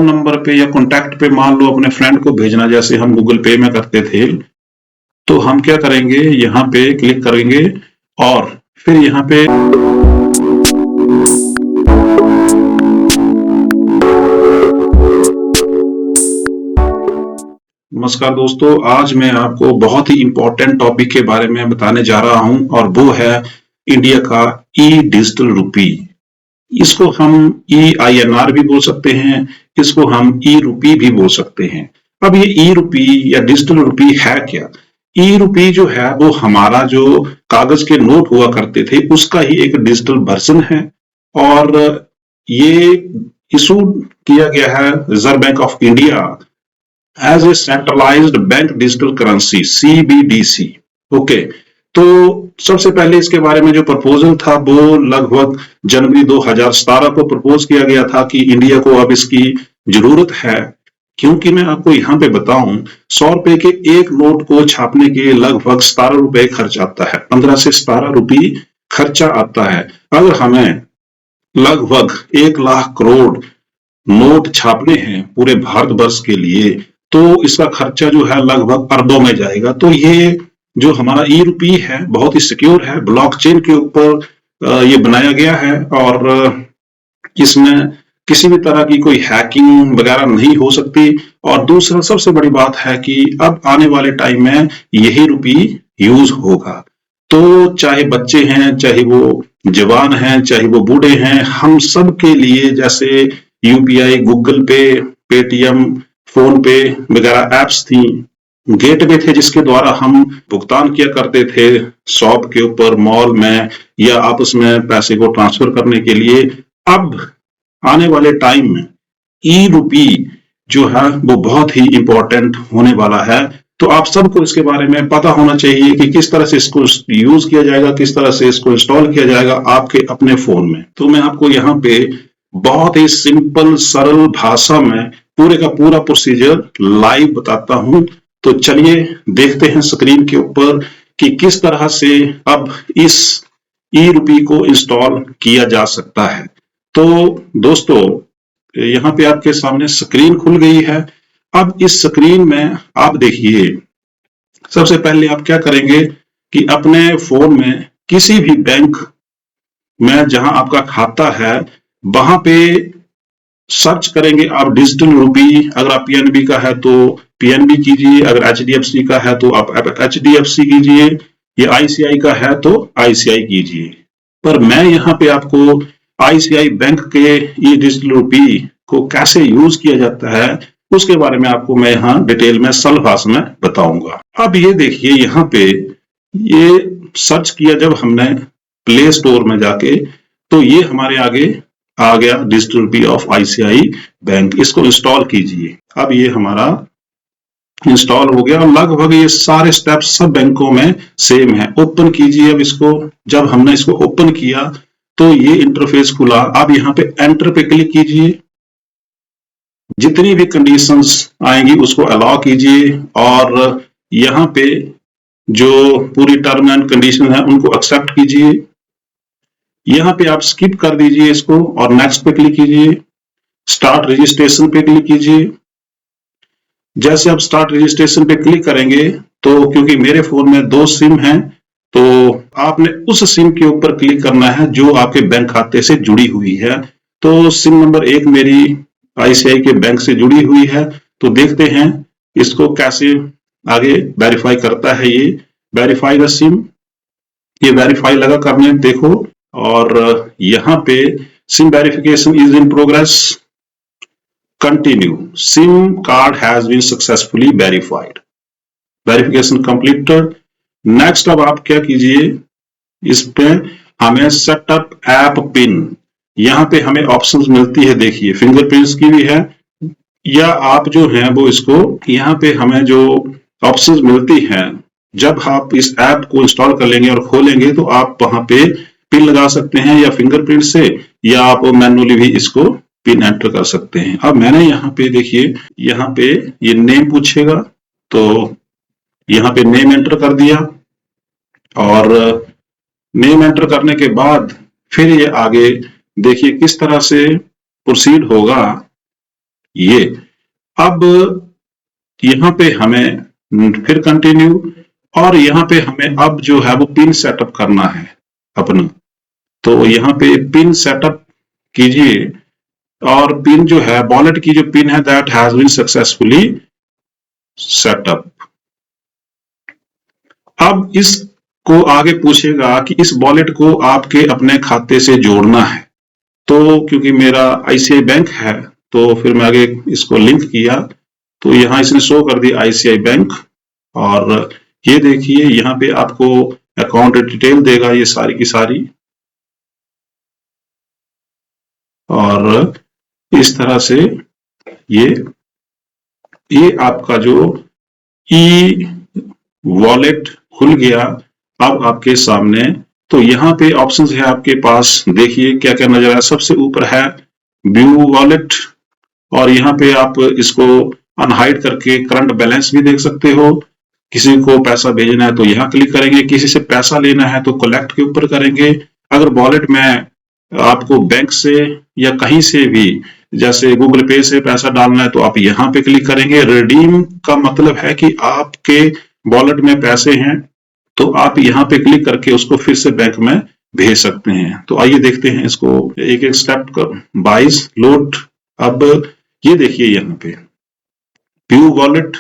Number पे या contact पे मान लो अपने फ्रेंड को भेजना, जैसे हम गूगल पे में करते थे, तो हम क्या करेंगे, यहाँ पे क्लिक करेंगे और फिर यहाँ पे नमस्कार दोस्तों, आज मैं आपको बहुत ही इंपॉर्टेंट टॉपिक के बारे में बताने जा रहा हूं और वो है इंडिया का ई डिजिटल रुपी। इसको हम EINR भी बोल सकते हैं, इसको हम ई रुपी भी बोल सकते हैं। अब ये ई रुपी या डिजिटल रुपी है क्या? ई रुपी जो है वो हमारा जो कागज के नोट हुआ करते थे उसका ही एक डिजिटल वर्जन है और ये इशू किया गया है reserve bank of India as a centralised bank digital currency CBDC। Okay, तो सबसे पहले इसके बारे में जो प्रपोजल था वो लगभग जनवरी 2017 को प्रपोज किया गया था कि इंडिया को अब इसकी जरूरत है, क्योंकि मैं आपको यहाँ पे बताऊं 100 रुपए के एक नोट को छापने के लगभग 17 रुपए खर्च आता है, 15 से 17 रुपये खर्चा आता है। अगर हमें लगभग 1 लाख करोड़ नोट छापने हैं पूरे भारतवर्ष के लिए, तो इसका खर्चा जो है लगभग अरबों में जाएगा। तो ये जो हमारा ई रुपी है बहुत ही सिक्योर है, ब्लॉकचेन के ऊपर ये बनाया गया है और इसमें किसी भी तरह की कोई हैकिंग वगैरह नहीं हो सकती। और दूसरा सबसे बड़ी बात है कि अब आने वाले टाइम में यही रुपी यूज होगा। तो चाहे बच्चे हैं, चाहे वो जवान हैं, चाहे वो बूढ़े हैं, हम सब के लिए जैसे UPI, गूगल पे, पेटीएम, फोन पे वगैरह एप्स थी, गेटवे थे जिसके द्वारा हम भुगतान किया करते थे शॉप के ऊपर, मॉल में या आपस में पैसे को ट्रांसफर करने के लिए। अब आने वाले टाइम में ई रुपी जो है वो बहुत ही इंपॉर्टेंट होने वाला है। तो आप सबको इसके बारे में पता होना चाहिए कि किस तरह से इसको यूज किया जाएगा, किस तरह से इसको इंस्टॉल किया जाएगा आपके अपने फोन में। तो मैं आपको यहाँ पे बहुत ही सिंपल सरल भाषा में पूरे का पूरा प्रोसीजर लाइव बताता हूं। तो चलिए देखते हैं स्क्रीन के ऊपर कि किस तरह से अब इस ई रुपी को इंस्टॉल किया जा सकता है। तो दोस्तों, यहाँ पे आपके सामने स्क्रीन खुल गई है। अब इस स्क्रीन में आप देखिए, सबसे पहले आप क्या करेंगे कि अपने फोन में किसी भी बैंक में जहां आपका खाता है वहां पे सर्च करेंगे आप डिजिटल रुपी। अगर आप PNB का है तो PNB कीजिए, अगर HDFC का है तो आप HDFC कीजिए, या ICI का है तो ICI कीजिए। पर मैं यहाँ पे आपको ICI बैंक के ये डिजिटल रुपी को कैसे यूज किया जाता है उसके बारे में आपको मैं यहाँ डिटेल में सरल भाषा में बताऊंगा। अब ये देखिए, यहाँ पे ये सर्च किया जब हमने प्ले स्टोर में जाके, तो ये हमारे आगे आ गया digital rupee of ICI bank. इसको इंस्टॉल कीजिए। अब ये हमारा इंस्टॉल हो गया और लगभग ये सारे स्टेप्स सब बैंकों में सेम है। ओपन कीजिए अब इसको। जब हमने इसको ओपन किया तो ये इंटरफेस खुला। अब यहाँ पे एंटर पे क्लिक कीजिए, जितनी भी कंडीशंस आएंगी उसको अलाउ कीजिए और यहाँ पे जो पूरी टर्म एंड कंडीशन है उनको एक्सेप्ट कीजिए। यहाँ पे आप स्किप कर दीजिए इसको और नेक्स्ट पे क्लिक कीजिए। स्टार्ट रजिस्ट्रेशन पे क्लिक कीजिए। जैसे आप स्टार्ट रजिस्ट्रेशन पे क्लिक करेंगे तो क्योंकि मेरे फोन में 2 सिम हैं, तो आपने उस सिम के ऊपर क्लिक करना है जो आपके बैंक खाते से जुड़ी हुई है। तो सिम नंबर 1 मेरी ICI के बैंक से जुड़ी हुई है। तो देखते हैं इसको कैसे आगे वेरीफाई करता है ये। वेरीफाई द सिम, ये वेरीफाई लगा करने देखो, और यहाँ पे SIM verification is in progress, continue, SIM card has been successfully verified, verification completed. Next अब आप क्या कीजिए, इस पे हमें सेटअप ऐप पिन, यहाँ पे हमें ऑप्शंस मिलती है, देखिए फिंगरप्रिंट्स की भी है, या आप जो है वो इसको यहाँ पे हमें जो ऑप्शंस मिलती हैं, जब आप इस ऐप को इंस्टॉल कर लेंगे और खोलेंगे तो आप वहां पे पिन लगा सकते हैं या फिंगरप्रिंट से, या आप मैनुअली भी इसको पिन एंटर कर सकते हैं। अब मैंने यहाँ पे देखिए, यहाँ पे ये नेम पूछेगा तो यहाँ पे नेम एंटर कर दिया, और नेम एंटर करने के बाद फिर ये आगे देखिए किस तरह से प्रोसीड होगा। ये अब यहाँ पे हमें फिर कंटिन्यू, और यहाँ पे हमें अब जो है वो पिन सेटअप करना है अपना। तो यहाँ पे पिन सेटअप कीजिए, और पिन जो है वॉलेट की जो पिन है that has been successfully set up. अब इसको आगे पूछेगा कि इस वॉलेट को आपके अपने खाते से जोड़ना है। तो क्योंकि मेरा आईसीआई बैंक है तो फिर मैं आगे इसको लिंक किया, तो यहाँ इसने शो कर दिया आईसीआई बैंक। और ये देखिए यहाँ पे आपको अकाउंट डिटेल देगा ये सारी की सारी, और इस तरह से ये आपका जो ई वॉलेट खुल गया अब आपके सामने। तो यहाँ पे ऑप्शंस है आपके पास, देखिए क्या क्या नजर आया। सबसे ऊपर है व्यू वॉलेट, और यहाँ पे आप इसको अनहाइड करके करंट बैलेंस भी देख सकते हो। किसी को पैसा भेजना है तो यहाँ क्लिक करेंगे, किसी से पैसा लेना है तो कलेक्ट के ऊपर करेंगे। अगर वॉलेट में आपको बैंक से या कहीं से भी जैसे गूगल पे से पैसा डालना है तो आप यहाँ पे क्लिक करेंगे। रिडीम का मतलब है कि आपके वॉलेट में पैसे हैं तो आप यहाँ पे क्लिक करके उसको फिर से बैंक में भेज सकते हैं। तो आइए देखते हैं इसको एक एक स्टेप कर। बाइस लोड। अब ये देखिए यहाँ पे व्यू वॉलेट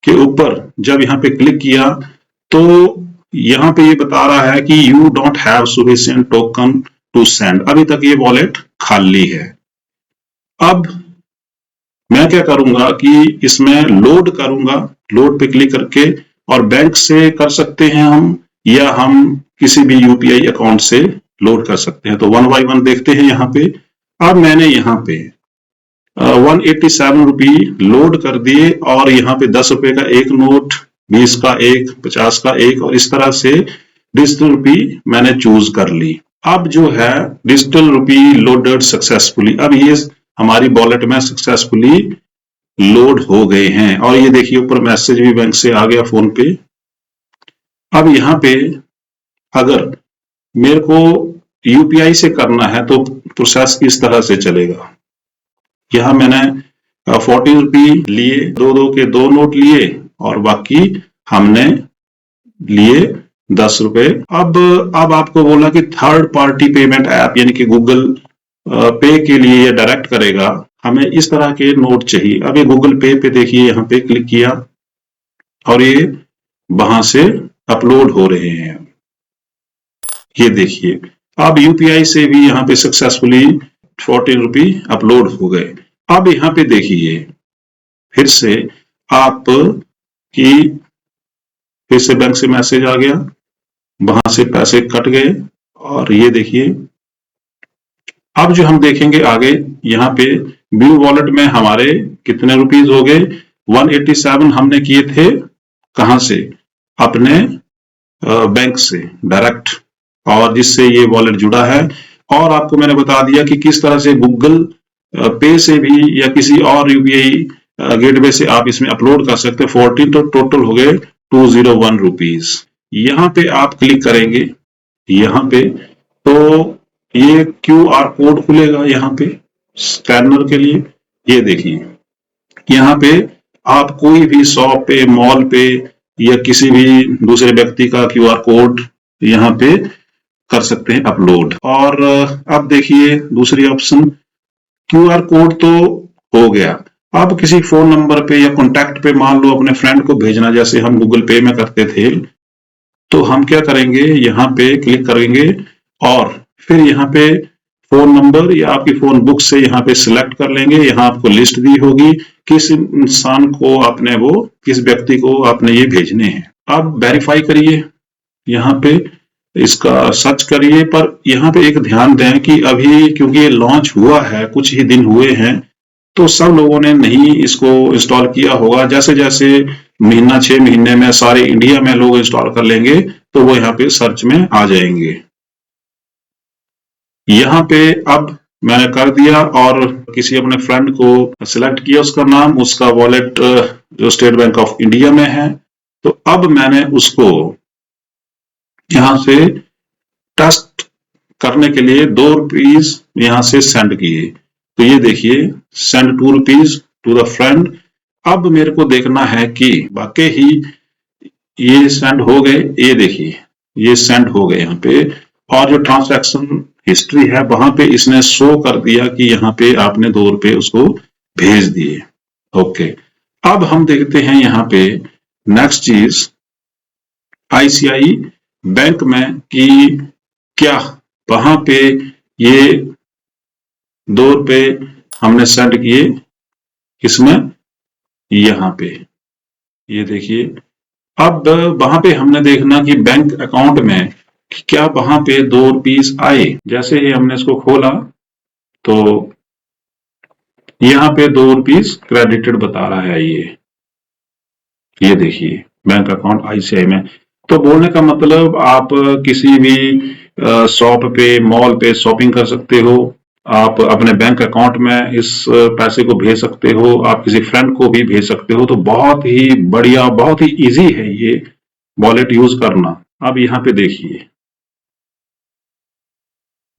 के ऊपर जब यहाँ पे क्लिक किया तो यहाँ पे ये बता रहा है कि you don't have sufficient token to send, अभी तक ये वॉलेट खाली है। अब मैं क्या करूंगा कि इसमें लोड करूंगा, लोड पे क्लिक करके, और बैंक से कर सकते हैं हम, या हम किसी भी यूपीआई अकाउंट से लोड कर सकते हैं। तो वन बाई वन देखते हैं यहाँ पे। अब मैंने यहाँ पे 187 रुपी लोड कर दिए, और यहाँ पे 10 रुपए का एक नोट, 20 का एक, 50 का एक, और इस तरह से डिजिटल रुपी मैंने चूज कर ली। अब जो है डिजिटल रुपी लोडेड सक्सेसफुली, अब ये हमारी वॉलेट में सक्सेसफुली लोड हो गए हैं। और ये देखिए ऊपर मैसेज भी बैंक से आ गया फोन पे। अब यहाँ पे अगर मेरे को यूपीआई से करना है तो प्रोसेस इस तरह से चलेगा। यहाँ मैंने 40 रुपी लिए, दो के दो नोट लिए, और बाकी हमने लिए 10 रुपए। अब आपको बोला कि थर्ड पार्टी पेमेंट ऐप यानी कि गूगल पे के लिए ये डायरेक्ट करेगा, हमें इस तरह के नोट चाहिए। अब ये गूगल पे देखिए यहाँ पे क्लिक किया और ये वहां से अपलोड हो रहे हैं। ये देखिए अब यूपीआई से भी यहाँ पे सक्सेसफुली 40 रुपी अपलोड हो गए। अब यहाँ पे देखिए फिर से आप की फिर से बैंक से मैसेज आ गया, वहां से पैसे कट गए। और ये देखिए अब जो हम देखेंगे आगे यहाँ पे व्यू वॉलेट में हमारे कितने रुपीज हो गए। 187 हमने किए थे कहां से, अपने बैंक से डायरेक्ट, और जिससे ये वॉलेट जुड़ा है। और आपको मैंने बता दिया कि किस तरह से गूगल पे से भी या किसी और यूपीआई गेटवे से आप इसमें अपलोड कर सकते हैं। 14 तो टोटल हो गए 201 रुपीज। यहाँ पे आप क्लिक करेंगे, यहाँ पे तो ये क्यूआर कोड खुलेगा यहाँ पे स्कैनर के लिए। ये देखिए यहाँ पे आप कोई भी शॉप पे, मॉल पे, या किसी भी दूसरे व्यक्ति का क्यूआर कोड यहाँ पे कर सकते हैं अपलोड। और अब देखिए दूसरी ऑप्शन, क्यूआर कोड तो हो गया। अब किसी फोन नंबर पे या कॉन्टैक्ट पे मान लो अपने फ्रेंड को भेजना, जैसे हम गूगल पे में करते थे, तो हम क्या करेंगे यहाँ पे क्लिक करेंगे और फिर यहाँ पे फोन नंबर या आपकी फोन बुक से यहाँ पे सिलेक्ट कर लेंगे। यहाँ आपको लिस्ट दी होगी किस इंसान को आपने किस व्यक्ति को आपने ये भेजने हैं। अब वेरीफाई करिए, यहाँ पे इसका सर्च करिए। पर यहाँ पे एक ध्यान दें कि अभी क्योंकि ये लॉन्च हुआ है, कुछ ही दिन हुए हैं, तो सब लोगों ने नहीं इसको इंस्टॉल किया होगा। जैसे जैसे महीना 6 महीने में सारे इंडिया में लोग इंस्टॉल कर लेंगे तो वो यहाँ पे सर्च में आ जाएंगे। यहाँ पे अब मैंने कर दिया और किसी अपने फ्रेंड को सिलेक्ट किया, उसका नाम, उसका वॉलेट जो स्टेट बैंक ऑफ इंडिया में है। तो अब मैंने उसको यहां से टेस्ट करने के लिए 2 रुपीज यहां से सेंड किए। तो ये देखिए सेंड ₹2 टू द फ्रेंड। अब मेरे को देखना है कि वाकई ही ये सेंड हो गए। ये देखिए ये सेंड हो गए यहाँ पे, और जो ट्रांजैक्शन हिस्ट्री है वहां पे इसने शो कर दिया कि यहाँ पे आपने ₹2 उसको भेज दिए। ओके, अब हम देखते हैं यहाँ पे नेक्स्ट चीज आईसीआई बैंक में कि क्या वहां पे ये ₹2 हमने सेंड किए, किसमें, यहाँ पे। ये देखिए अब वहां पे हमने देखना कि बैंक अकाउंट में क्या वहां पे ₹2 आए। जैसे ही हमने इसको खोला तो यहाँ पे ₹2 क्रेडिटेड बता रहा है। ये देखिए बैंक अकाउंट आईसीआई में। तो बोलने का मतलब आप किसी भी शॉप पे, मॉल पे शॉपिंग कर सकते हो, आप अपने बैंक अकाउंट में इस पैसे को भेज सकते हो, आप किसी फ्रेंड को भी भेज सकते हो। तो बहुत ही बढ़िया, बहुत ही इजी है ये वॉलेट यूज करना। अब यहाँ पे देखिए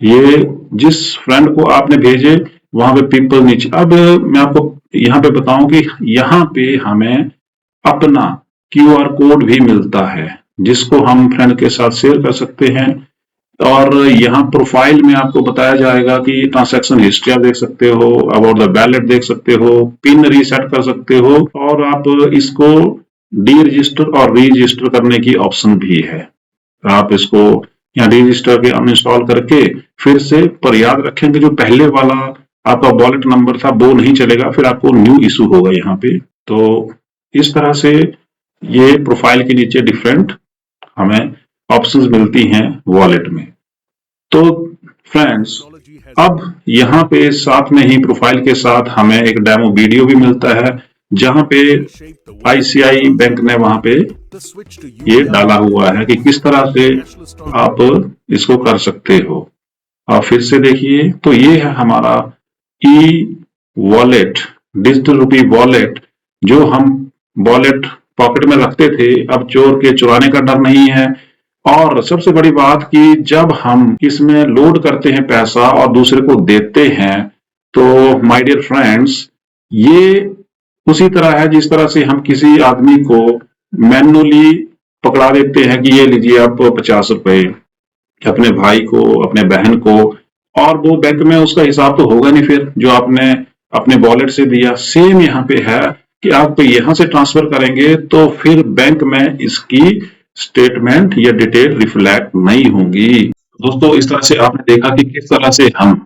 ये जिस फ्रेंड को आपने भेजे वहां पे पीपल नीचे। अब मैं आपको यहाँ पे बताऊं कि यहाँ पे हमें अपना क्यूआर कोड भी मिलता है जिसको हम फ्रेंड के साथ शेयर कर सकते हैं। और यहाँ प्रोफाइल में आपको बताया जाएगा कि ट्रांजैक्शन हिस्ट्री आप देख सकते हो, अबाउट द बैलेट देख सकते हो, पिन रीसेट कर सकते हो, और आप इसको डी रजिस्टर और री रजिस्टर करने की ऑप्शन भी है। आप इसको यहाँ डी रजिस्टर के अनइंस्टॉल करके फिर से, पर याद रखेंगे जो पहले वाला आपका वॉलेट नंबर था वो नहीं चलेगा, फिर आपको न्यू इशू होगा यहाँ पे। तो इस तरह से ये प्रोफाइल के नीचे डिफरेंट हमें ऑप्शंस मिलती हैं वॉलेट में। तो फ्रेंड्स अब यहाँ पे साथ में ही प्रोफाइल के साथ हमें एक डेमो वीडियो भी मिलता है जहां पे आईसीआई बैंक ने वहां पे ये डाला हुआ है कि किस तरह से आप इसको कर सकते हो। आप फिर से देखिए तो ये है हमारा e wallet, digital rupee wallet, जो हम वॉलेट पॉकेट में रखते थे, अब चोर के चुराने का डर नहीं है। और सबसे बड़ी बात कि जब हम इसमें लोड करते हैं पैसा और दूसरे को देते हैं, तो माय डियर फ्रेंड्स ये उसी तरह है जिस तरह से हम किसी आदमी को मैन्युअली पकड़ा देते हैं कि ये लीजिए आप ₹50, अपने भाई को, अपने बहन को, और वो बैंक में उसका हिसाब तो होगा नहीं फिर जो आपने अपने वॉलेट से दिया। सेम यहाँ पे है कि आप यहाँ से ट्रांसफर करेंगे तो फिर बैंक में इसकी स्टेटमेंट या डिटेल रिफ्लेक्ट नहीं होंगी। दोस्तों इस तरह से आपने देखा कि किस तरह से हम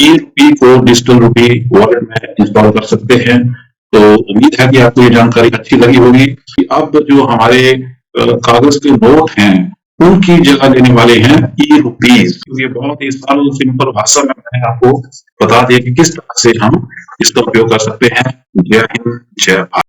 ई रुपी को डिजिटल रुपी वॉलेट में इंस्टॉल कर सकते हैं। तो उम्मीद है कि आपको ये जानकारी अच्छी लगी होगी कि अब जो हमारे कागज के नोट हैं उनकी जगह लेने वाले हैं ई रुपीज। ये बहुत ही सरल सिंपल भाषा में मैंने आपको बता दिया कि किस तरह से हम इसका उपयोग कर सकते हैं। जय हिंद, जय भारत।